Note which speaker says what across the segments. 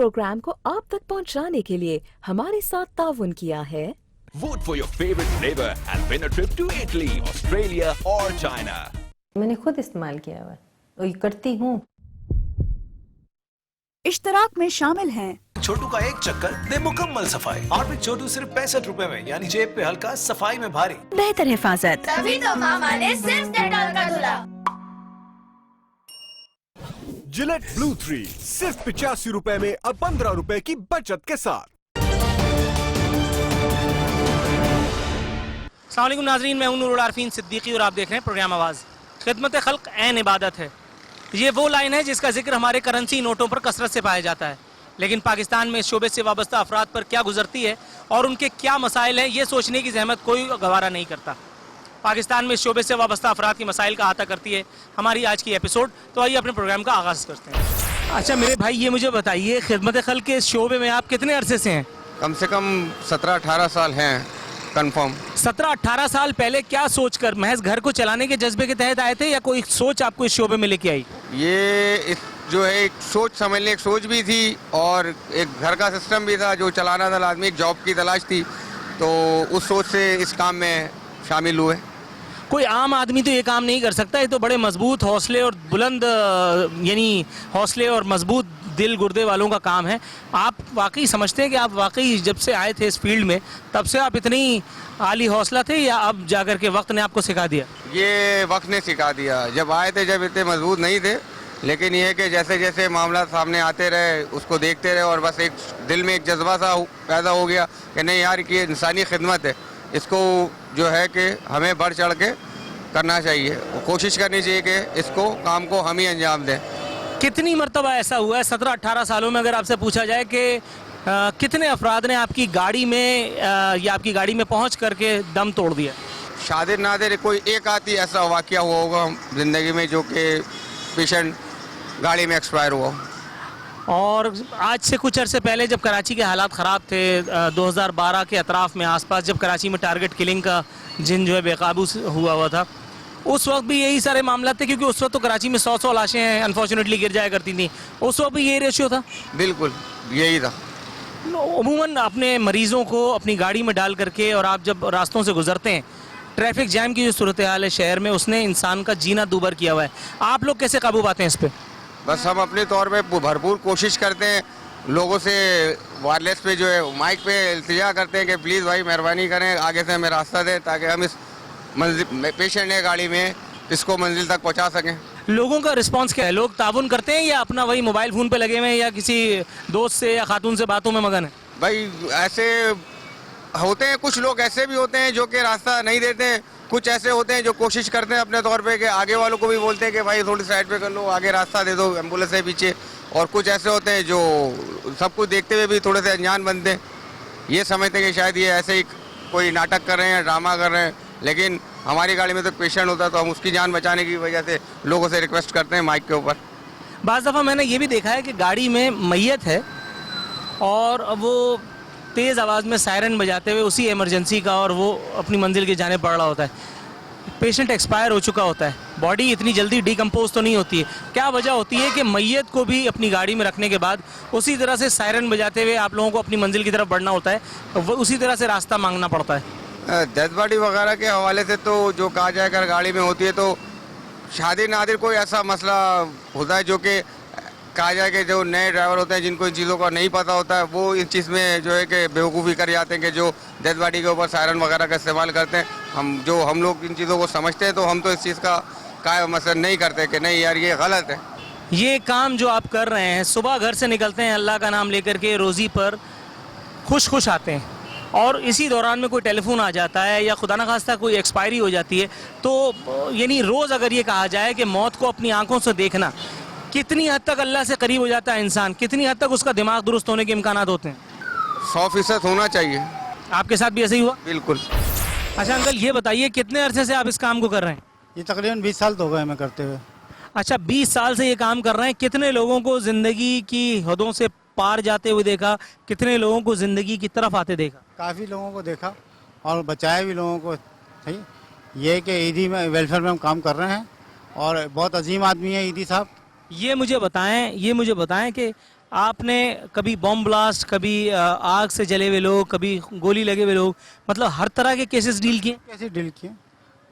Speaker 1: Programme को आप तक पहुंचाने के लिए हमारे साथ ताउन किया है।
Speaker 2: Vote for your favorite flavor and win a trip to Italy, Australia or China.
Speaker 3: मैंने खुद इस्तेमाल किया हुआ है और करती हूँ।
Speaker 4: इश्तराक में शामिल हैं
Speaker 5: छोटू का एक चक्कर दे मुकम्मल सफाई। और छोटू सिर्फ 65 रुपए में, यानी जेब पे हल्का सफाई में भारी।
Speaker 4: बेहतर हिफाजत।
Speaker 6: तभी तो मामा ने सिर्फ डेटॉल का धुला।
Speaker 7: जिलेट ब्लू 3 सिर्फ 85 रुपए में अब 15 रुपए की बचत के साथ।
Speaker 8: अस्सलाम वालेकुम नाज़रीन, मैं हूं नूरुल आरफीन सिद्दीकी और आप देख रहे हैं प्रोग्राम आवाज़। खिदमत खल्क ऐन इबादत है, ये वो लाइन है जिसका जिक्र हमारे करेंसी नोटों पर कसरत से पाया जाता है। लेकिन पाकिस्तान में इस शोबे से वाबस्ता अफराद पर क्या गुजरती है और उनके क्या मसाइल हैं, ये सोचने की जहमत कोई गवारा नहीं करता। पाकिस्तान में इस शोबे से वाबस्ता अफराद की मसाइल का अहाता करती है हमारी आज की एपिसोड। तो आइए अपने प्रोग्राम का आगाज़ करते हैं। अच्छा मेरे भाई, ये मुझे बताइए, खिदमत खल्क के इस शोबे में आप कितने अरसे से हैं?
Speaker 9: कम से कम 17-18 साल हैं कंफर्म।
Speaker 8: 17-18 साल पहले क्या सोचकर, महज घर को चलाने के जज्बे के तहत आए थे या कोई सोच आपको इस शोबे में लेके आई?
Speaker 9: ये जो है एक सोच समझ लें, एक सोच भी थी और एक घर का सिस्टम भी था जो चलाना था। आदमी एक जॉब की तलाश थी, तो उस सोच से इस काम में शामिल हुए।
Speaker 8: कोई आम आदमी तो ये काम नहीं कर सकता, ये तो बड़े मजबूत हौसले और बुलंद यानी हौसले और मजबूत दिल गुर्दे वालों का काम है। आप वाकई समझते हैं कि आप वाकई जब से आए थे इस फील्ड में तब से आप इतनी आली हौसला थे, या अब जाकर के वक्त ने आपको सिखा दिया?
Speaker 9: ये वक्त ने सिखा दिया। जब आए थे जब इतने मजबूत नहीं थे, लेकिन ये है कि जैसे जैसे मामला सामने आते रहे उसको देखते रहे और बस एक दिल में एक जज्बा सा पैदा हो गया कि नहीं यार, कि इंसानी खिदमत है, इसको जो है कि हमें बढ़ चढ़ के करना चाहिए। कोशिश करनी चाहिए कि इसको काम को हम ही अंजाम दें।
Speaker 8: कितनी मरतबा ऐसा हुआ है 17-18 सालों में, अगर आपसे पूछा जाए कि कितने अफराद ने आपकी गाड़ी में या आपकी गाड़ी में पहुंच करके दम तोड़ दिया?
Speaker 9: शादिर नादिर कोई एक आती ऐसा वाक़या हुआ होगा ज़िंदगी में जो कि पेशेंट गाड़ी में एक्सपायर हुआ।
Speaker 8: और आज से कुछ अरसे पहले जब कराची के हालात ख़राब थे, 2012 के अतराफ़ में आसपास, जब कराची में टारगेट किलिंग का जिन जो है बेकाबू हुआ था, उस वक्त भी यही सारे मामला थे, क्योंकि उस वक्त तो कराची में 100 लाशें अनफॉर्चुनेटली गिर जाया करती थी। उस वक्त भी यही रेशियो था?
Speaker 9: बिल्कुल यही था।
Speaker 8: अमूमन अपने मरीज़ों को अपनी गाड़ी में डाल करके और आप जब रास्तों से गुजरते हैं, ट्रैफिक जैम की जो सूरत हाल है शहर में, उसने इंसान का जीना दूभर किया हुआ है। आप लोग कैसे काबू पाते हैं इस पर?
Speaker 9: बस हम अपने तौर पे भरपूर कोशिश करते हैं, लोगों से वायरलेस पे जो है माइक पे इल्तिजा करते हैं कि प्लीज़ भाई मेहरबानी करें, आगे से हमें रास्ता दें ताकि हम इस मंजिल पेशेंट है गाड़ी में, इसको मंजिल तक पहुंचा सकें।
Speaker 8: लोगों का रिस्पांस क्या है? लोग ताउन करते हैं या अपना वही मोबाइल फ़ोन पे लगे हुए हैं या किसी दोस्त से या खातून से बातों में मगन है?
Speaker 9: भाई ऐसे होते हैं, कुछ लोग ऐसे भी होते हैं जो कि रास्ता नहीं देते हैं, कुछ ऐसे होते हैं जो कोशिश करते हैं अपने तौर पे कि आगे वालों को भी बोलते हैं कि भाई थोड़ी साइड पे कर लो, आगे रास्ता दे दो, एम्बुलेंस है पीछे। और कुछ ऐसे होते हैं जो सब कुछ देखते हुए भी थोड़े से अनजान बनते हैं, ये समझते हैं कि शायद ये ऐसे ही कोई नाटक कर रहे हैं, ड्रामा कर रहे हैं। लेकिन हमारी गाड़ी में तो पेशेंट होता है, तो हम उसकी जान बचाने की वजह से लोगों से रिक्वेस्ट करते हैं माइक के ऊपर।
Speaker 8: बाज़ दफ़ा मैंने ये भी देखा है कि गाड़ी में मैयत है और वो तेज़ आवाज़ में सायरन बजाते हुए उसी इमरजेंसी का और वो अपनी मंजिल की जाने बढ़ रहा होता है। पेशेंट एक्सपायर हो चुका होता है, बॉडी इतनी जल्दी डिकम्पोज तो नहीं होती है। क्या वजह होती है कि मैयत को भी अपनी गाड़ी में रखने के बाद उसी तरह से सायरन बजाते हुए आप लोगों को अपनी मंजिल की तरफ बढ़ना होता है, वो उसी तरह से रास्ता मांगना पड़ता है?
Speaker 9: डेड बॉडी वगैरह के हवाले से तो जो कहा जाए अगर गाड़ी में होती है तो शादी नादिर कोई ऐसा मसला होता है जो कि कहा जाए कि जो नए ड्राइवर होते हैं जिनको इन चीज़ों का नहीं पता होता है, वो इस चीज़ में जो है कि बेवकूफ़ी कर जाते हैं कि जो डेड बॉडी के ऊपर सायरन वगैरह का इस्तेमाल करते हैं। हम लोग इन चीज़ों को समझते हैं, तो हम तो इस चीज़ का कायम मसला नहीं करते कि नहीं यार ये गलत है।
Speaker 8: ये काम जो आप कर रहे हैं, सुबह घर से निकलते हैं अल्लाह का नाम लेकर के, रोज़ी पर खुश आते हैं, और इसी दौरान में कोई टेलीफोन आ जाता है या खुदा न खास्ता कोई एक्सपायरी हो जाती है, तो यानी रोज़ अगर ये कहा जाए कि मौत को अपनी आंखों से देखना, कितनी हद तक अल्लाह से करीब हो जाता है इंसान, कितनी हद तक उसका दिमाग दुरुस्त होने के इम्कानात होते हैं?
Speaker 9: 100% होना चाहिए।
Speaker 8: आपके साथ भी ऐसे ही हुआ?
Speaker 9: बिल्कुल।
Speaker 8: अच्छा अंकल, ये बताइए कितने अरसे से आप इस काम को कर रहे हैं?
Speaker 10: ये तकरीबन 20 साल तो हो गए हमें करते हुए।
Speaker 8: अच्छा, 20 साल से ये काम कर रहे हैं। कितने लोगों को ज़िंदगी की हदों से पार जाते हुए देखा, कितने लोगों को ज़िंदगी की तरफ आते देखा?
Speaker 10: काफ़ी लोगों को देखा और बचाया भी लोगों को। सही ये कि ईदी में वेलफेयर में हम काम कर रहे हैं और बहुत अजीम आदमी है ईदी साहब।
Speaker 8: ये मुझे बताएं कि आपने कभी बॉम्ब ब्लास्ट, कभी आग से जले हुए लोग, कभी गोली लगे हुए लोग, मतलब हर तरह के केसेस डील किए?
Speaker 10: कैसे डील किए,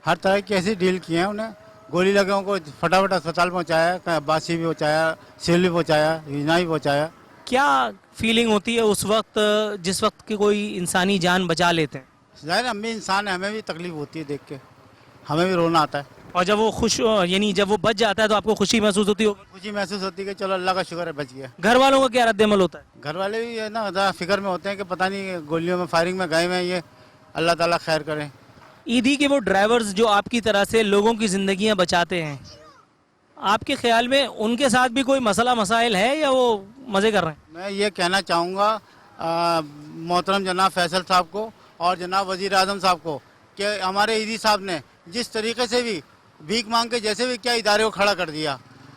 Speaker 10: हर तरह की कैसे डील किए हैं। उन्हें गोली लगे को फटाफट अस्पताल पहुंचाया, बासी भी पहुंचाया, सिविल भी पहुंचाया, योजना भी पहुंचाया।
Speaker 8: क्या फीलिंग होती है उस वक्त जिस वक्त की कोई इंसानी जान बचा लेते हैं?
Speaker 10: जाहिर हम भी इंसान है, हमें भी तकलीफ होती है देख के, हमें भी रोना आता है।
Speaker 8: और जब वो खुश, यानी जब वो बच जाता है तो आपको खुशी महसूस होती होगी?
Speaker 10: खुशी महसूस होती है कि चलो अल्लाह का शुक्र है बच गया।
Speaker 8: घर वालों का क्या रद्द-ए-अमल होता है?
Speaker 10: घर वाले भी है ना ज़रा फिक्र में होते हैं कि पता नहीं गोलियों में फायरिंग में गए हैं, ये अल्लाह ताला खैर करें।
Speaker 8: ईदी के वो ड्राइवर्स जो आपकी तरह से लोगों की ज़िंदगियां बचाते हैं, आपके ख्याल में उनके साथ भी कोई मसला मसाइल है या वो मज़े कर रहे हैं?
Speaker 10: मैं ये कहना चाहूँगा मोहतरम जनाब फैसल साहब को और जनाब वज़ीर आज़म साहब को कि हमारे ईदी साहब ने जिस तरीके से भी भीख मांग के जैसे भी क्या इदारे को खड़ा कर दिया।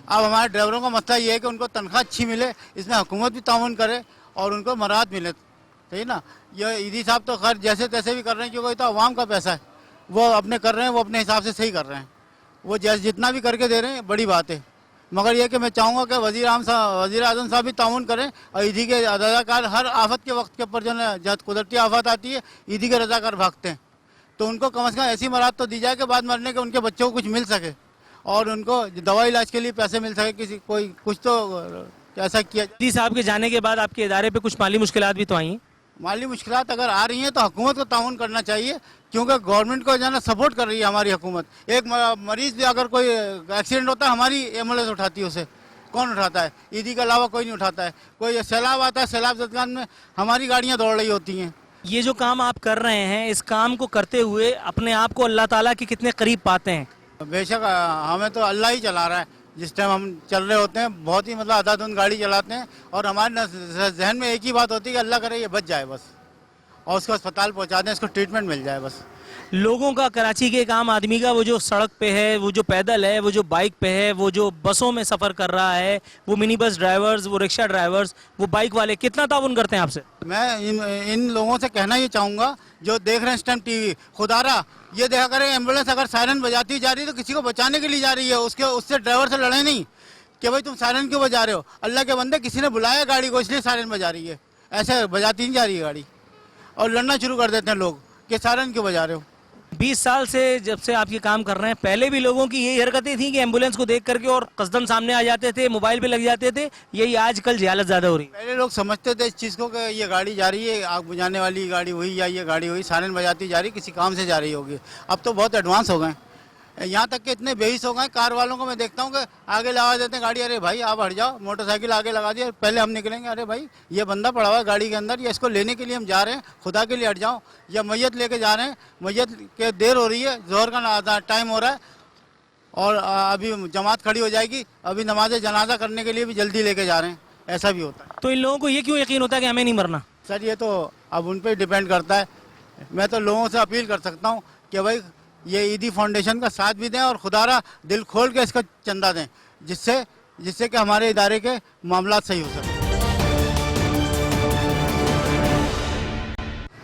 Speaker 10: अब हमारे ड्राइवरों का मसला ये है कि उनको तनख्वाह अच्छी मिले, इसमें हुकूमत भी ताउन करे और उनको मराहत मिले, सही ना। ये ईदी साहब तो खैर जैसे तैसे भी कर रहे हैं क्योंकि तो अवाम का पैसा है, वो अपने कर रहे हैं, वो अपने हिसाब से सही कर रहे हैं, वो जैसे जितना भी करके दे रहे हैं बड़ी बात है। मगर ये कि मैं चाहूँगा कि वज़ीर आज़म साहब भी ताउन करें और ईदी के रज़ाकार हर आफत के वक्त के ऊपर जो है जब कुदरती आफत आती है ईदी के रज़ाकार भागते हैं, तो उनको कम से कम ऐसी मराहत तो दी जाए कि बाद मरने के उनके बच्चों को कुछ मिल सके और उनको दवा इलाज के लिए पैसे मिल सके, किसी कोई कुछ तो ऐसा किया।
Speaker 8: ईदी साहब के जाने के बाद आपके इदारे पे कुछ माली मुश्किलात भी तो आई हैं?
Speaker 10: माली मुश्किलात अगर आ रही हैं तो हुकूमत को ताउन करना चाहिए क्योंकि गवर्नमेंट को जो है ना सपोर्ट कर रही है हमारी हुकूमत। एक मरीज भी अगर कोई एक्सीडेंट होता है हमारी एम्बुलेंस उठाती है, उसे कौन उठाता है? ईदी के अलावा कोई नहीं उठाता है। कोई सैलाब आता है, सैलाब जदगान में हमारी गाड़ियाँ दौड़ रही होती हैं।
Speaker 8: ये जो काम आप कर रहे हैं, इस काम को करते हुए अपने आप को अल्लाह ताला के कितने करीब पाते हैं?
Speaker 10: बेशक हमें तो अल्लाह ही चला रहा है। जिस टाइम हम चल रहे होते हैं बहुत ही मतलब अंधाधुंध गाड़ी चलाते हैं और हमारे जहन में एक ही बात होती है कि अल्लाह करे ये बच जाए बस और उसको अस्पताल पहुंचा दें, इसको ट्रीटमेंट मिल जाए बस।
Speaker 8: लोगों का, कराची के एक आम आदमी का, वो जो सड़क पे है, वो जो पैदल है, वो जो बाइक पे है, वो जो बसों में सफ़र कर रहा है, वो मिनी बस ड्राइवर्स, वो रिक्शा ड्राइवर्स, वो बाइक वाले, कितना ताउन करते हैं आपसे?
Speaker 10: मैं इन लोगों से कहना ये चाहूँगा जो देख रहे हैं इस टाइम टीवी, खुदारा ये देखा करें एम्बुलेंस अगर सायरन बजाती जा रही है तो किसी को बचाने के लिए जा रही है, उससे ड्राइवर से लड़े नहीं कि भाई तुम सायरन क्यों बजा रहे हो। अल्लाह के बंदे किसी ने बुलाया गाड़ी को इसलिए सायरन बजा रही है, ऐसे बजाती नहीं जा रही है गाड़ी और लड़ना शुरू कर देते हैं लोग कि सायरन क्यों बजा रहे हो।
Speaker 8: 20 साल से जब से आप ये काम कर रहे हैं, पहले भी लोगों की यही हरकतें थी कि एम्बुलेंस को देख करके और कसदम सामने आ जाते थे, मोबाइल पे लग जाते थे, यही आजकल जहालत ज़्यादा हो रही है?
Speaker 10: पहले लोग समझते थे इस चीज़ को कि ये गाड़ी जा रही है, आग बुझाने वाली गाड़ी हुई या ये गाड़ी हुई सायरन बजाती जा रही, किसी काम से जा रही होगी। अब तो बहुत एडवांस हो गए, यहाँ तक कि इतने बेहिस हो गए कार वालों को मैं देखता हूँ कि आगे लगा देते हैं गाड़ी, अरे भाई आप हट जाओ, मोटरसाइकिल आगे लगा दिया, पहले हम निकलेंगे, अरे भाई ये बंदा पड़ा हुआ है गाड़ी के अंदर, या इसको लेने के लिए हम जा रहे हैं, खुदा के लिए हट जाओ। या मैयत लेके जा रहे हैं, मैयत के देर हो रही है, जोहर का टाइम हो रहा है और अभी जमात खड़ी हो जाएगी, अभी नमाज जनाजा करने के लिए भी जल्दी लेके जा रहे हैं, ऐसा भी होता है।
Speaker 8: तो इन लोगों को ये क्यों यकीन होता है कि हमें नहीं मरना?
Speaker 10: सर ये तो अब उन पर डिपेंड करता है। मैं तो लोगों से अपील कर सकता हूँ कि भाई ये ईदी फाउंडेशन का साथ भी दें और खुदारा दिल खोल के इसका चंदा दें, जिससे कि हमारे इदारे के मामला सही हो सके।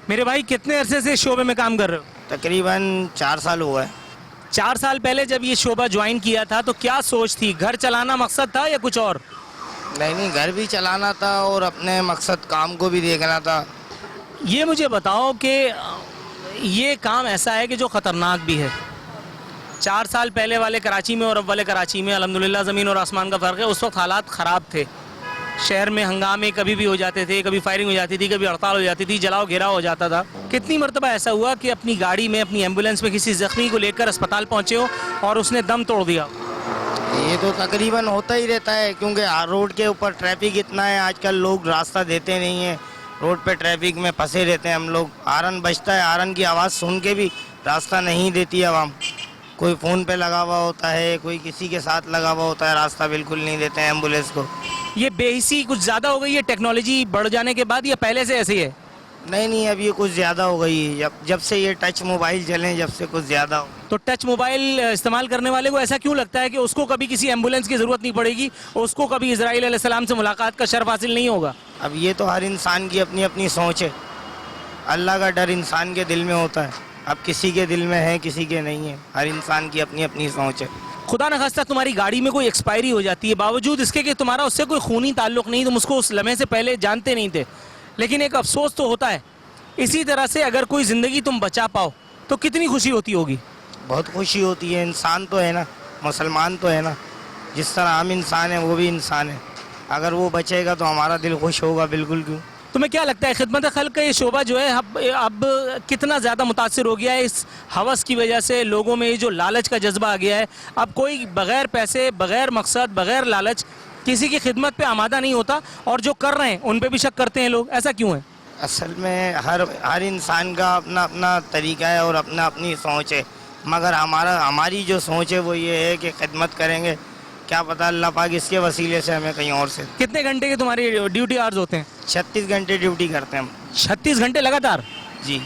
Speaker 8: मेरे भाई कितने अरसे से शोबे में काम कर रहे हो?
Speaker 9: तकरीबन 4 साल हुआ है।
Speaker 8: 4 साल पहले जब ये शोबा ज्वाइन किया था तो क्या सोच थी? घर चलाना मकसद था या कुछ और?
Speaker 9: नहीं, घर भी चलाना था और अपने मकसद काम को भी देखना था।
Speaker 8: ये मुझे बताओ कि ये काम ऐसा है कि जो ख़तरनाक भी है। 4 साल पहले वाले कराची में और अब वाले कराची में अल्हम्दुलिल्लाह ज़मीन और आसमान का फ़र्क है। उस वक्त हालात ख़राब थे, शहर में हंगामे कभी भी हो जाते थे, कभी फायरिंग हो जाती थी, कभी हड़ताल हो जाती थी, जलाओ घेराव हो जाता था। कितनी मरतबा ऐसा हुआ कि अपनी गाड़ी में, अपनी एम्बुलेंस में किसी ज़ख्मी को लेकर अस्पताल पहुँचे हो और उसने दम तोड़ दिया?
Speaker 9: ये तो तकरीबन होता ही रहता है क्योंकि रोड के ऊपर ट्रैफिक इतना है आजकल, लोग रास्ता देते नहीं हैं, रोड पे ट्रैफिक में फंसे रहते हैं हम लोग। हारन बजता है, हारन की आवाज़ सुन के भी रास्ता नहीं देती आवाम। कोई फ़ोन पे लगा हुआ होता है, कोई किसी के साथ लगा हुआ होता है, रास्ता बिल्कुल नहीं देते हैं एम्बुलेंस को।
Speaker 8: ये बेहिसी कुछ ज़्यादा हो गई है टेक्नोलॉजी बढ़ जाने के बाद या पहले से ऐसे ही है?
Speaker 9: नहीं, अब ये कुछ ज़्यादा हो गई है जब से ये टच मोबाइल चले, जब से कुछ ज़्यादा हो।
Speaker 8: तो टच मोबाइल इस्तेमाल करने वाले को ऐसा क्यों लगता है कि उसको कभी किसी एम्बुलेंस की ज़रूरत नहीं पड़ेगी, उसको कभी इजराइल अलैहिस्सलाम से मुलाकात का शर्फ हासिल नहीं होगा?
Speaker 9: अब ये तो हर इंसान की अपनी अपनी सोच है। अल्लाह का डर इंसान के दिल में होता है, अब किसी के दिल में है किसी के नहीं है, हर इंसान की अपनी अपनी सोच है।
Speaker 8: खुदा न खास्ता तुम्हारी गाड़ी में कोई एक्सपायरी हो जाती है, बावजूद इसके कि तुम्हारा उससे कोई खूनी ताल्लुक नहीं, तुम उसको उस लम्हे से पहले जानते नहीं थे, लेकिन एक अफसोस तो होता है। इसी तरह से अगर कोई ज़िंदगी तुम बचा पाओ तो कितनी खुशी होती होगी।
Speaker 11: बहुत खुशी होती है, इंसान तो है ना, मुसलमान तो है ना, जिस तरह हम इंसान हैं वो भी इंसान है, अगर वो बचेगा तो हमारा दिल खुश होगा, बिल्कुल। क्यों?
Speaker 8: तुम्हें क्या लगता है खिदमत खल्क का ये शोबा जो है अब कितना ज़्यादा मुतासिर हो गया है इस हवस की वजह से, लोगों में ये जो लालच का जज्बा आ गया है, अब कोई बग़ैर पैसे, बग़ैर मकसद, बग़ैर लालच किसी की खिदमत पे आमादा नहीं होता, और जो कर रहे हैं उन पे भी शक करते हैं लोग, ऐसा क्यों है?
Speaker 11: असल में हर इंसान का अपना अपना तरीका है और अपना अपनी सोच है, मगर हमारी जो सोच है वो ये है कि खिदमत करेंगे, क्या पता अल्लाह पाक इसके वसीले से हमें कहीं और से।
Speaker 8: कितने घंटे के तुम्हारी ड्यूटी आवर्स होते हैं?
Speaker 11: 36 घंटे ड्यूटी करते हैं हम।
Speaker 8: 36 घंटे लगातार?
Speaker 11: जी।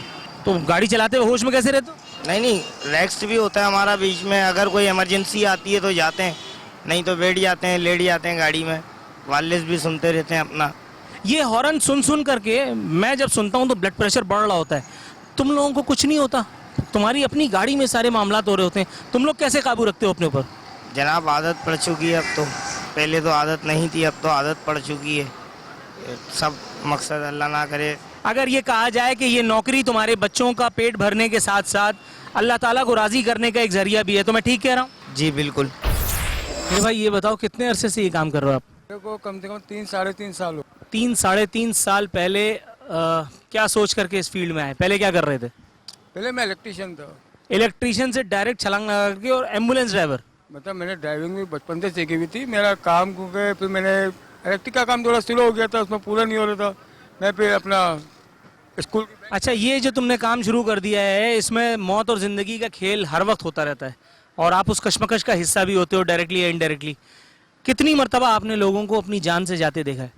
Speaker 8: तो गाड़ी चलाते हुए होश में कैसे रहते हो?
Speaker 11: नहीं, रेस्ट भी होता है हमारा बीच में, अगर कोई इमरजेंसी आती है तो जाते हैं, नहीं तो बैठ जाते हैं, लेट जाते हैं गाड़ी में, वालिस भी सुनते रहते हैं अपना।
Speaker 8: ये हॉर्न सुन करके मैं जब सुनता हूँ तो ब्लड प्रेशर बढ़ रहा होता है, तुम लोगों को कुछ नहीं होता? तुम्हारी अपनी गाड़ी में सारे मामलात हो रहे होते हैं, तुम लोग कैसे काबू रखते हो अपने ऊपर?
Speaker 11: जनाब आदत पड़ चुकी है अब तो, पहले तो आदत नहीं थी, अब तो आदत पड़ चुकी है, सब मकसद अल्लाह ना करे।
Speaker 8: अगर ये कहा जाए कि ये नौकरी तुम्हारे बच्चों का पेट भरने के साथ साथ अल्लाह ताला को राज़ी करने का एक जरिया भी है, तो मैं ठीक कह रहा हूँ?
Speaker 11: जी बिल्कुल।
Speaker 8: भाई ये बताओ कितने अरसे से ये काम कर रहे हो आप?
Speaker 12: मेरे को कम से कम 3 साढ़े 3 साल हो।
Speaker 8: 3 साढ़े 3 साल पहले क्या सोच करके इस फील्ड में आए? पहले क्या कर रहे थे?
Speaker 12: पहले मैं इलेक्ट्रीशियन था।
Speaker 8: इलेक्ट्रीशियन से डायरेक्ट छलांग लगा करके और एम्बुलेंस ड्राइवर?
Speaker 12: मतलब मैंने ड्राइविंग भी बचपन से सीखी हुई थी, मेरा काम क्योंकि फिर मैंने इलेक्ट्रिक का काम थोड़ा स्लो हो गया था, उसमें पूरा नहीं हो रहा था, मैं फिर अपना स्कूल।
Speaker 8: अच्छा, ये जो तुमने काम शुरू कर दिया है इसमें मौत और ज़िंदगी का खेल हर वक्त होता रहता है, और आप उस कश्मकश का हिस्सा भी होते हो डायरेक्टली या इनडायरेक्टली। कितनी मरतबा आपने लोगों को अपनी जान से जाते देखा है?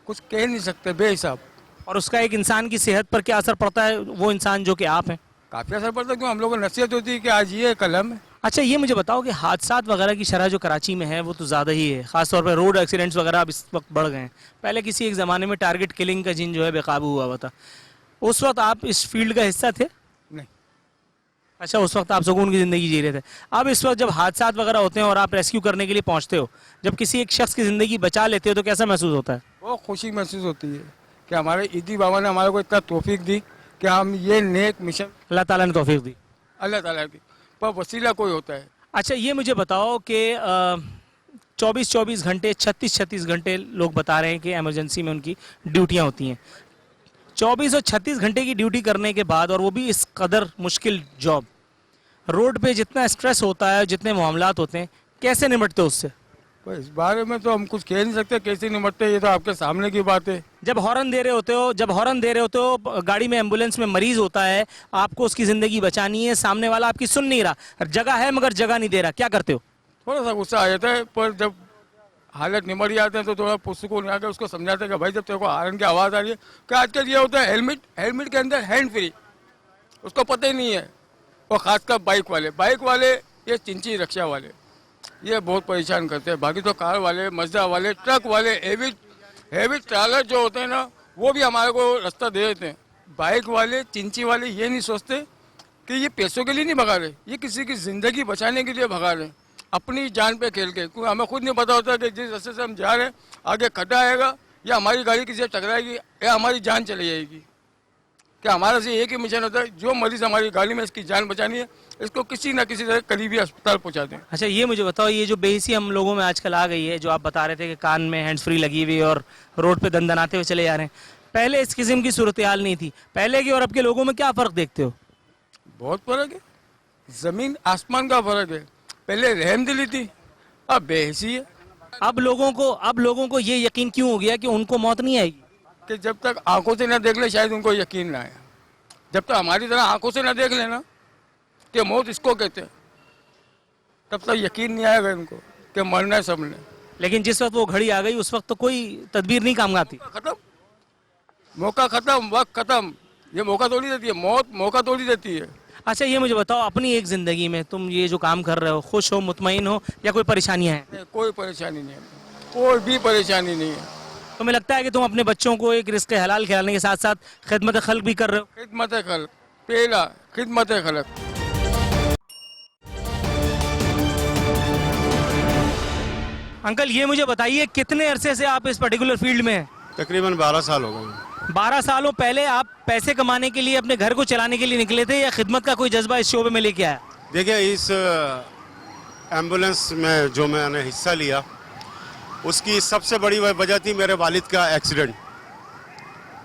Speaker 12: कुछ कह नहीं सकते बेहिसाब।
Speaker 8: और उसका एक इंसान की सेहत पर क्या असर पड़ता है, वो इंसान जो कि आप हैं?
Speaker 12: काफ़ी असर पड़ता है, क्यों हम लोगों को नसीहत होती है कि आज ये कल हम है।
Speaker 8: अच्छा, ये मुझे बताओ कि हादसात वगैरह की शरह जो कराची में है वो तो ज़्यादा ही है, ख़ासतौर पर रोड एक्सीडेंट्स वगैरह अब इस वक्त बढ़ गए हैं। पहले किसी एक ज़माने में टारगेट किलिंग का जिन जो है बेकाबू हुआ था, उस वक्त आप इस फील्ड का हिस्सा थे?
Speaker 12: नहीं।
Speaker 8: अच्छा, उस वक्त आप सुकून की ज़िंदगी जी रहे थे। अब इस वक्त जब हादसात वगैरह होते हैं और आप रेस्क्यू करने के लिए पहुँचते हो, जब किसी एक शख्स की ज़िंदगी बचा लेते हो तो कैसा महसूस होता है?
Speaker 12: वो खुशी महसूस होती है कि हमारे ईदी बाबा ने हमारे को इतना तौफीक दी कि हम ये नेक मिशन,
Speaker 8: अल्लाह ताला ने तौफीक दी,
Speaker 12: अल्लाह ताला की, पर वसीला कोई होता है।
Speaker 8: अच्छा, ये मुझे बताओ कि 24-24 घंटे 36-36 घंटे लोग बता रहे हैं कि इमरजेंसी में उनकी ड्यूटियां होती हैं। 24 और 36 घंटे की ड्यूटी करने के बाद, और वो भी इस कदर मुश्किल जॉब, रोड पे जितना स्ट्रेस होता है, जितने मामलात होते हैं, कैसे निपटते हो उससे?
Speaker 12: पर इस बारे में तो हम कुछ कह नहीं सकते कैसे निपटते, ये तो आपके सामने की बात है।
Speaker 8: जब हॉर्न दे रहे होते हो गाड़ी में, एम्बुलेंस में मरीज होता है, आपको उसकी ज़िंदगी बचानी है, सामने वाला आपकी सुन नहीं रहा, जगह है मगर जगह नहीं दे रहा, क्या करते हो?
Speaker 12: थोड़ा सा गुस्सा आ जाता है, पर जब हालत निमट जाते हैं तो थोड़ा पुस्तकों आकर उसको समझाते हैं कि भाई जब तेरे को हॉर्न की आवाज़ आ रही है, कि आजकल ये होता है हेलमेट के अंदर हैंड फ्री, उसको पता ही नहीं है। और ख़ासकर बाइक वाले ये चिंची रिक्शा वाले ये बहुत परेशान करते हैं। बाकी तो कार वाले, मज़दा वाले, ट्रक वाले, हेवी ट्रैलर जो होते हैं ना, वो भी हमारे को रास्ता दे देते हैं। बाइक वाले, चिंची वाले ये नहीं सोचते कि ये पैसों के लिए नहीं भगा रहे, ये किसी की ज़िंदगी बचाने के लिए भगा रहे हैं, अपनी जान पे खेल के। क्योंकि हमें खुद नहीं पता होता कि जिस रास्ते से हम जा रहे हैं आगे खड्डा आएगा, या हमारी गाड़ी किसी से टकराएगी, या हमारी जान चली जाएगी। क्या हमारा से एक ही मिशन होता है, जो मरीज हमारी गाड़ी में इसकी जान बचानी है, इसको किसी ना किसी तरह करीबी अस्पताल पहुंचा दें।
Speaker 8: अच्छा, ये मुझे बताओ, ये जो बेहिसी हम लोगों में आजकल आ गई है, जो आप बता रहे थे कि कान में हैंड्स फ्री लगी हुई और रोड पे दंदनाते हुए चले जा रहे हैं, पहले इस किस्म की सूरत हाल नहीं थी। पहले के और अब के लोगों में क्या फ़र्क देखते हो?
Speaker 12: बहुत फ़र्क है, ज़मीन आसमान का फ़र्क है। पहले रहम दिली थी, अब बेहिसी है।
Speaker 8: अब लोगों को ये यकीन क्यों हो गया कि उनको मौत नहीं आएगी?
Speaker 12: कि जब तक आंखों से ना देख ले शायद उनको यकीन ना आए। जब तक हमारी तरह आंखों से ना देख लेना कि मौत इसको कहते हैं, तब तक यकीन नहीं आएगा इनको कि मरना है सबने।
Speaker 8: लेकिन जिस वक्त वो घड़ी आ गई उस वक्त तो कोई तदबीर नहीं काम आती।
Speaker 12: खत्म, मौका खत्म, वक्त खत्म, ये मौका तोड़ी देती है, मौत मौका तोड़ी देती है।
Speaker 8: अच्छा, ये मुझे बताओ, अपनी एक ज़िंदगी में तुम ये जो काम कर रहे हो, खुश हो, मुतमईन हो, या कोई परेशानियाँ हैं?
Speaker 12: कोई परेशानी नहीं है, कोई भी परेशानी नहीं है।
Speaker 8: तुम्हें लगता है कि तुम अपने बच्चों को एक रिज़्क़ हलाल खिलाने के साथ साथ खिदमत खल्क भी कर रहे हो?
Speaker 12: खिदमत खल्क, पहला खिदमत खल्क।
Speaker 8: अंकल ये मुझे बताइए कितने अरसे से आप इस पर्टिकुलर फील्ड में हैं?
Speaker 10: तकरीबन 12 साल हो गए।
Speaker 8: 12 सालों पहले आप पैसे कमाने के लिए अपने घर को चलाने के लिए निकले थे या खिदमत का कोई जज्बा इस शोबे में लेके आया?
Speaker 10: देखिए, इस एम्बुलेंस में जो मैंने हिस्सा लिया उसकी सबसे बड़ी वजह थी मेरे वालिद का एक्सीडेंट।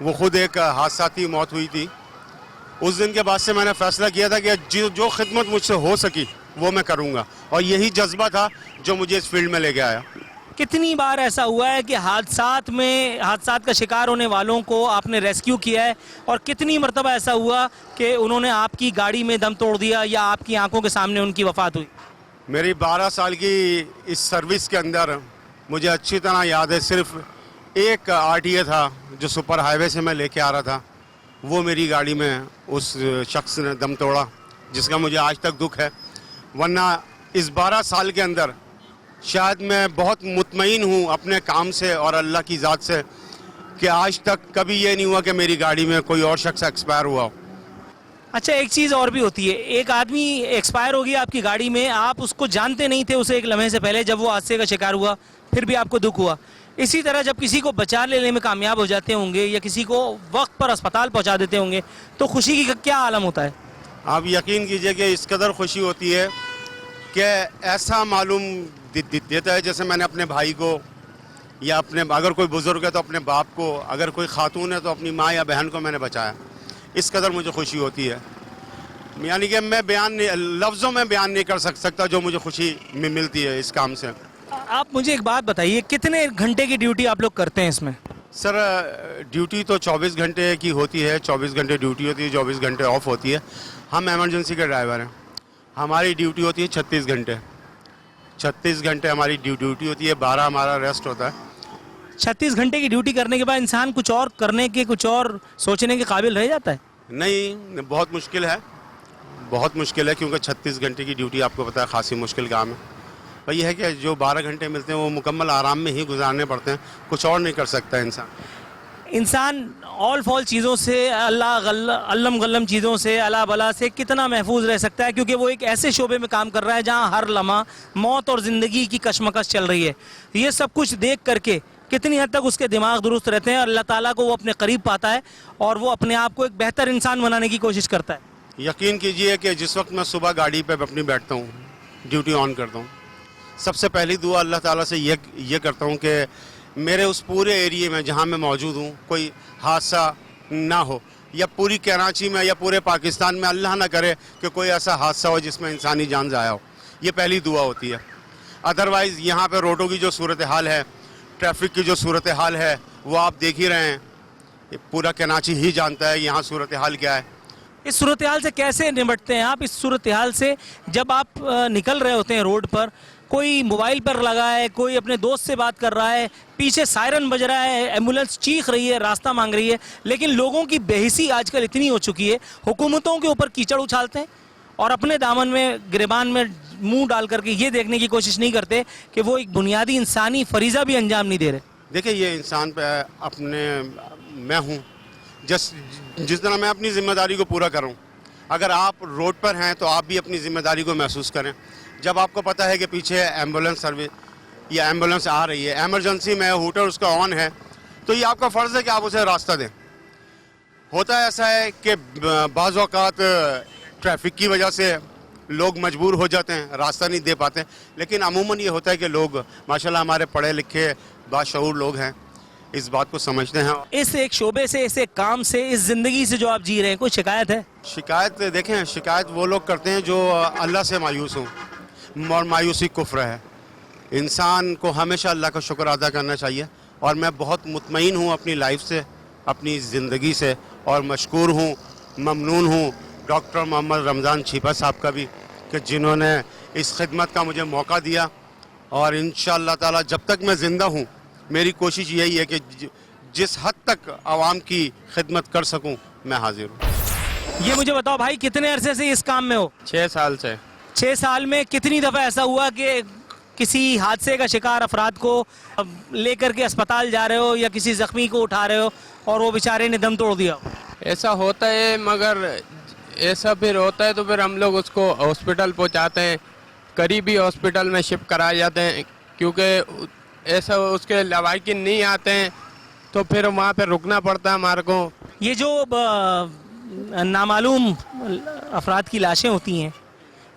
Speaker 10: वो खुद एक हादसाती मौत हुई थी। उस दिन के बाद से मैंने फैसला किया था कि जो खिदमत मुझसे हो सकी वो मैं करूँगा, और यही जज्बा था जो मुझे इस फील्ड में लेके आया।
Speaker 8: कितनी बार ऐसा हुआ है कि हादसात का शिकार होने वालों को आपने रेस्क्यू किया है, और कितनी मरतबा ऐसा हुआ कि उन्होंने आपकी गाड़ी में दम तोड़ दिया या आपकी आंखों के सामने उनकी वफात हुई?
Speaker 10: मेरी 12 साल की इस सर्विस के अंदर मुझे अच्छी तरह याद है, सिर्फ एक RTA था जो सुपर हाईवे से मैं लेके आ रहा था, वो मेरी गाड़ी में उस शख्स ने दम तोड़ा, जिसका मुझे आज तक दुख है। वरना इस 12 साल के अंदर शायद मैं बहुत मुतमईन हूँ अपने काम से और अल्लाह की ज़ात से कि आज तक कभी ये नहीं हुआ कि मेरी गाड़ी में कोई और शख्स एक्सपायर हुआ हो।
Speaker 8: अच्छा, एक चीज़ और भी होती है, एक आदमी एक्सपायर हो गया आपकी गाड़ी में, आप उसको जानते नहीं थे उसे एक लम्हे से पहले जब वो हादसे का शिकार हुआ, फिर भी आपको दुख हुआ। इसी तरह जब किसी को बचा लेने में कामयाब हो जाते होंगे या किसी को वक्त पर अस्पताल पहुंचा देते होंगे तो खुशी की क्या आलम होता है?
Speaker 10: आप यकीन कीजिए कि इस कदर खुशी होती है कि ऐसा मालूम देता है जैसे मैंने अपने भाई को, या अपने, अगर कोई बुज़ुर्ग है तो अपने बाप को, अगर कोई खातून है तो अपनी माँ या बहन को मैंने बचाया। इस कदर मुझे खुशी होती है, यानी कि मैं लफ्ज़ों में बयान नहीं कर सकता जो मुझे खुशी मिलती है इस काम से।
Speaker 8: आप मुझे एक बात बताइए, कितने घंटे की ड्यूटी आप लोग करते हैं इसमें?
Speaker 10: सर, ड्यूटी तो 24 घंटे की होती है, 24 घंटे ड्यूटी होती है, 24 घंटे ऑफ होती है। हम इमरजेंसी के ड्राइवर हैं, हमारी ड्यूटी होती है 36 घंटे। 36 घंटे हमारी ड्यूटी होती है, 12 हमारा रेस्ट होता है।
Speaker 8: 36 घंटे की ड्यूटी करने के बाद इंसान कुछ और करने के, कुछ और सोचने के काबिल रह जाता है?
Speaker 10: नहीं, बहुत मुश्किल है, बहुत मुश्किल है, क्योंकि 36 घंटे की ड्यूटी आपको पता है खासी मुश्किल काम है। पर यह है कि जो 12 घंटे मिलते हैं वो मुकम्मल आराम में ही गुजारने पड़ते हैं, कुछ और नहीं कर सकता इंसान
Speaker 8: ऑल फॉल चीज़ों से, अल्लम गल्लम चीज़ों से, अला बला से कितना महफूज रह सकता है, क्योंकि वो एक ऐसे शोबे में काम कर रहा है जहाँ हर लम्हा मौत और ज़िंदगी की कशमकश चल रही है। ये सब कुछ देख करके कितनी हद तक उसके दिमाग दुरुस्त रहते हैं, अल्लाह ताला को वो अपने करीब पाता है और वो अपने आप को एक बेहतर इंसान बनाने की कोशिश करता है।
Speaker 10: यकीन कीजिए कि जिस वक्त मैं सुबह गाड़ी पे अपनी बैठता हूँ, ड्यूटी ऑन करता हूँ, सबसे पहली दुआ अल्लाह ताला से ये करता हूँ कि मेरे उस पूरे एरिए में जहाँ मैं मौजूद हूँ कोई हादसा ना हो, या पूरी कराची में या पूरे पाकिस्तान में अल्लाह ना करे कि कोई ऐसा हादसा हो जिसमें इंसानी जान ज़ाया हो। ये पहली दुआ होती है। अदरवाइज़ यहाँ पे रोडों की जो सूरत हाल है, ट्रैफिक की जो सूरत हाल है, वो आप देख ही रहे हैं, पूरा कराची ही जानता है यहाँ सूरत हाल क्या है।
Speaker 8: इस सूरत हाल से कैसे निपटते हैं आप? इस सूरत हाल से जब आप निकल रहे होते हैं रोड पर, कोई मोबाइल पर लगा है, कोई अपने दोस्त से बात कर रहा है, पीछे सायरन बज रहा है, एम्बुलेंस चीख रही है, रास्ता मांग रही है, लेकिन लोगों की बेहिसी आजकल इतनी हो चुकी है, हुकूमतों के ऊपर कीचड़ उछालते हैं और अपने दामन में, गिरबान में मुंह डाल करके ये देखने की कोशिश नहीं करते कि वो एक बुनियादी इंसानी फरीज़ा भी अंजाम नहीं दे रहे।
Speaker 10: देखिए, ये इंसान पे अपने, मैं हूँ, जिस तरह मैं अपनी ज़िम्मेदारी को पूरा करूँ, अगर आप रोड पर हैं तो आप भी अपनी ज़िम्मेदारी को महसूस करें। जब आपको पता है कि पीछे एम्बुलेंस सर्विस या एम्बुलेंस आ रही है, एमरजेंसी में हूटर उसका ऑन है, तो ये आपका फ़र्ज़ है कि आप उसे रास्ता दें। होता है ऐसा है कि बाज़ औक़ात ट्रैफिक की वजह से लोग मजबूर हो जाते हैं, रास्ता नहीं दे पाते, लेकिन अमूमन ये होता है कि लोग माशाल्लाह हमारे पढ़े लिखे बाशऊर लोग हैं, इस बात को समझते हैं।
Speaker 8: इस एक शोबे से, इस एक काम से, इस ज़िंदगी से जो आप जी रहे हैं, कोई शिकायत है?
Speaker 10: शिकायत देखें, शिकायत वो लोग करते हैं जो अल्लाह से मायूस हों, और मायूसी कुफ्र है। इंसान को हमेशा अल्लाह का शुक्र अदा करना चाहिए, और मैं बहुत मुतमईन हूँ अपनी लाइफ से, अपनी ज़िंदगी से, और मशकूर हूँ, ममनून हूँ डॉक्टर मोहम्मद रमज़ान छीपा साहब का भी, कि जिन्होंने इस खिदमत का मुझे मौका दिया, और इंशाअल्लाह ताला जब तक मैं ज़िंदा हूँ मेरी कोशिश यही है कि जिस हद तक आवाम की खिदमत कर सकूँ मैं हाजिर हूँ।
Speaker 8: ये मुझे बताओ भाई, कितने अरसे से इस काम में हो?
Speaker 11: 6 साल से।
Speaker 8: 6 साल में कितनी दफ़ा ऐसा हुआ कि किसी हादसे का शिकार अफराद को लेकर के अस्पताल जा रहे हो या किसी ज़ख्मी को उठा रहे हो और वो बेचारे ने दम तोड़ दिया?
Speaker 13: ऐसा होता है, मगर ऐसा फिर होता है तो फिर हम लोग उसको हॉस्पिटल पहुंचाते हैं, करीबी हॉस्पिटल में शिफ्ट कराए जाते हैं, क्योंकि ऐसा उसके लवाकिन नहीं आते हैं तो फिर वहाँ पे रुकना पड़ता है हमारे को।
Speaker 8: ये जो नामालूम अफराद की लाशें होती हैं,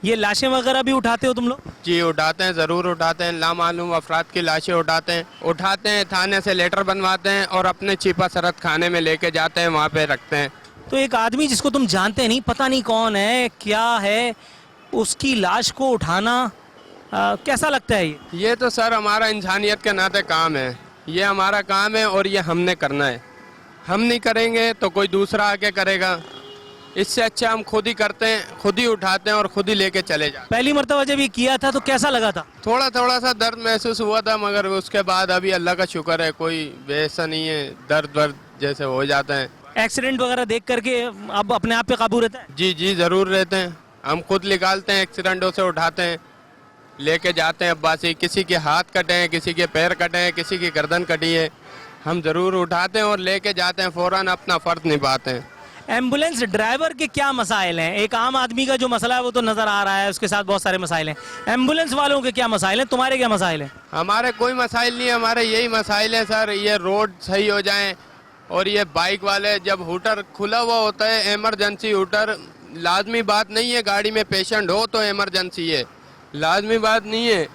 Speaker 8: ये लाशें वगैरह भी उठाते हो तुम लोग?
Speaker 13: जी उठाते हैं, ज़रूर उठाते हैं। नामालूम अफराद की लाशें उठाते हैं, थाने से लेटर बनवाते हैं और अपने छिपा सरहद खाने में लेके जाते हैं, वहाँ पे रखते हैं।
Speaker 8: तो एक आदमी जिसको तुम जानते नहीं, पता नहीं कौन है क्या है, उसकी लाश को उठाना कैसा लगता है?
Speaker 13: ये तो सर हमारा इंसानियत के नाते काम है, ये हमारा काम है और ये हमने करना है। हम नहीं करेंगे तो कोई दूसरा आके करेगा। इससे अच्छा हम खुद ही करते हैं, खुद ही उठाते हैं और खुद ही लेके चले जाते हैं।
Speaker 8: पहली मर्तबा जब ये किया था तो कैसा लगा था?
Speaker 13: थोड़ा सा दर्द महसूस हुआ था, मगर उसके बाद अभी अल्लाह का शुक्र है कोई वैसा नहीं है, दर्द वर्द जैसे हो जाता है।
Speaker 8: एक्सीडेंट वगैरह देख करके अब अपने आप पे काबू रहता है?
Speaker 13: जी ज़रूर रहते हैं। हम खुद निकालते हैं, एक्सीडेंटों से उठाते हैं, लेके जाते हैं अब्बासी। किसी के हाथ कटे हैं, किसी के पैर कटे हैं, किसी की गर्दन कटी है, हम ज़रूर उठाते हैं और लेके जाते हैं, फ़ौरन अपना फ़र्ज निभाते हैं।
Speaker 8: एम्बुलेंस ड्राइवर के क्या मसाइल हैं? एक आम आदमी का जो मसला है वो तो नज़र आ रहा है, उसके साथ बहुत सारे मसाइल हैं। एम्बुलेंस वालों के क्या मसाइल हैं? तुम्हारे क्या मसाइल हैं?
Speaker 13: हमारे कोई मसाइल नहीं है, हमारे यही मसाइल हैं सर, ये रोड सही हो जाएं और ये बाइक वाले जब हूटर खुला हुआ होता है, इमरजेंसी हूटर, लाजमी बात नहीं है गाड़ी में पेशेंट हो तो इमरजेंसी है, लाजमी बात नहीं है।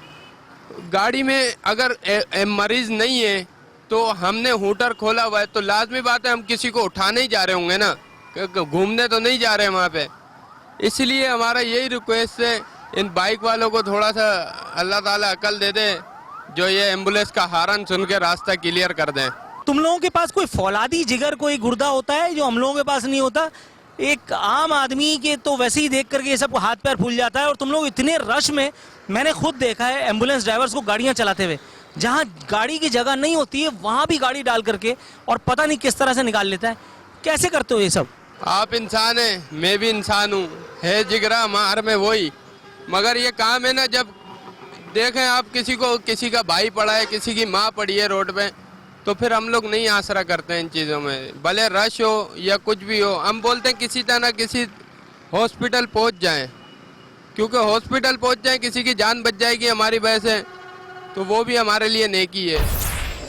Speaker 13: गाड़ी में अगर मरीज नहीं है तो हमने हूटर खोला हुआ है तो लाजमी बात है हम किसी को उठाने ही जा रहे होंगे ना, घूमने तो नहीं जा रहे वहाँ पे। इसलिए हमारा यही रिक्वेस्ट है इन बाइक वालों को थोड़ा सा अल्लाह ताला अकल दे दे, जो ये एम्बुलेंस का हारन सुन के रास्ता क्लियर कर दें।
Speaker 8: तुम लोगों के पास कोई फौलादी जिगर, कोई गुर्दा होता है जो हम लोगों के पास नहीं होता? एक आम आदमी के तो वैसे ही देख करके ये सब हाथ पैर फूल जाता है, और तुम लोग इतने रश में, मैंने खुद देखा है एम्बुलेंस ड्राइवर्स को गाड़ियां चलाते हुए, जहां गाड़ी की जगह नहीं होती है वहां भी गाड़ी डाल करके और पता नहीं किस तरह से निकाल लेता है। कैसे करते हो ये सब?
Speaker 13: आप इंसान हैं, मैं भी इंसान हूँ, है जिगरा हमारे में वही, मगर ये काम है ना, जब देखें आप किसी का भाई पड़ा है, किसी की माँ पड़ी है रोड पे, तो फिर हम लोग नहीं आसरा करते हैं इन चीज़ों में, भले रश हो या कुछ भी हो। हम बोलते हैं किसी तरह किसी हॉस्पिटल पहुंच जाएं, क्योंकि हॉस्पिटल पहुंच जाएं किसी की जान बच जाएगी हमारी वजह से, तो वो भी हमारे लिए नेकी है।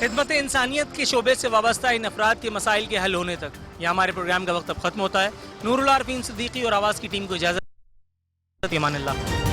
Speaker 8: खिदमत इंसानियत के शोबे से वाबस्ता इन अफराद के मसाइल के हल होने तक यह हमारे प्रोग्राम का वक्त अब खत्म होता है। नूरुल आरफीन सिद्दीकी और आवाज़ की टीम को इजाज़त, अमान अल्लाह।